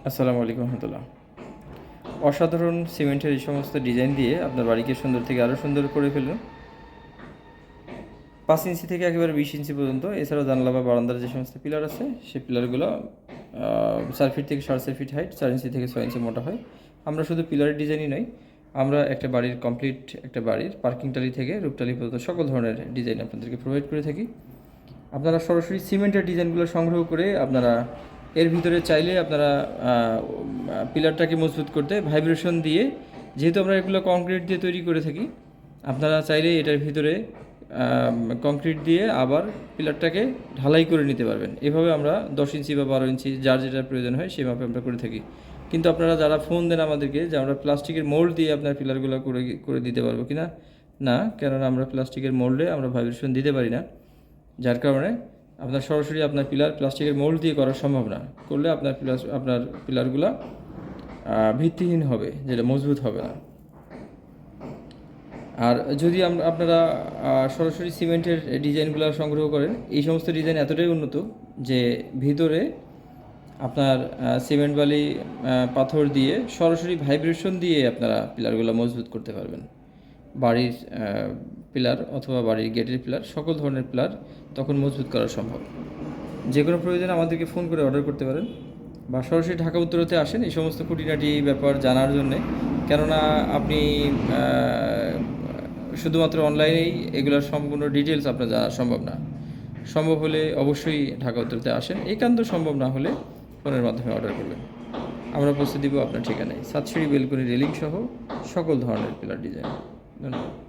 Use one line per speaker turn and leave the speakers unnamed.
আসসালামু আলাইকুম রহমতুল্লাহ। অসাধারণ সিমেন্টের এই সমস্ত ডিজাইন দিয়ে আপনার বাড়িকে সুন্দর থেকে আরও সুন্দর করে ফেলুন। 5 ইঞ্চি থেকে একেবারে 20 ইঞ্চি পর্যন্ত, এছাড়াও জানলা বা বারান্দার যে সমস্ত পিলার আছে সেই পিলারগুলো 4 ফিট থেকে 4.5 ফিট হাইট, 4 ইঞ্চি থেকে 6 ইঞ্চি মোটা হয়। আমরা শুধু পিলারের ডিজাইনই নয়, আমরা একটা বাড়ির কমপ্লিট একটা বাড়ির পার্কিং টালি থেকে রূপটালি পর্যন্ত সকল ধরনের ডিজাইন আপনাদেরকে প্রোভাইড করে থাকি। আপনারা সরাসরি সিমেন্টের ডিজাইনগুলো সংগ্রহ করে আপনারা এর ভিতরে চাইলে আপনারা পিলারটাকে মজবুত করতে ভাইব্রেশন দিয়ে, যেহেতু আমরা এগুলো কংক্রিট দিয়ে তৈরি করে থাকি, আপনারা চাইলে এটার ভিতরে কংক্রিট দিয়ে আবার পিলারটাকে ঢালাই করে নিতে পারবেন। এভাবে আমরা 10 ইঞ্চি বা 12 ইঞ্চি যার যেটা প্রয়োজন হয় সেই মাপে আমরা করে থাকি। কিন্তু আপনারা যারা ফোন দেন আমাদেরকে যে আমরা প্লাস্টিকের মোল্ড দিয়ে আপনার পিলারগুলো করে করে দিতে পারবো কি না, না, কেননা আমরা প্লাস্টিকের মোল্ডে আমরা ভাইব্রেশন দিতে পারি না। যার কারণে আপনার সরাসরি আপনার পিলার প্লাস্টিকের মোল্ড দিয়ে করা সম্ভব না। করলে আপনার পিলারগুলো ভিত্তিহীন হবে, যেটা মজবুত হবে না। আর যদি আপনারা সরাসরি সিমেন্টের ডিজাইনগুলো সংগ্রহ করেন, এই সমস্ত ডিজাইন এতটাই উন্নত যে ভিতরে আপনার সিমেন্ট বালি পাথর দিয়ে সরাসরি ভাইব্রেশন দিয়ে আপনারা পিলারগুলো মজবুত করতে পারবেন। বাড়ির পিলার অথবা বাড়ির গেটের পিলার, সকল ধরনের পিলার তখন মজবুত করা সম্ভব। যে কোনো প্রয়োজনে আমাদেরকে ফোন করে অর্ডার করতে পারেন বা সরাসরি ঢাকা উত্তরতে আসেন এই সমস্ত খুঁটিনাটি ব্যাপার জানার জন্যে। কেননা আপনি শুধুমাত্র অনলাইনেই এগুলোর সম্পূর্ণ ডিটেলস আপনার জানা সম্ভব না। সম্ভব হলে অবশ্যই ঢাকা উত্তরতে আসেন, একান্ত সম্ভব না হলে ফোনের মাধ্যমে অর্ডার করবেন। আমরা পৌঁছে দিব আপনার ঠিকানায়, সাতসিঁড়ি বেলকনি রেলিং সহ সকল ধরনের পিলার ডিজাইন। ধন্যবাদ।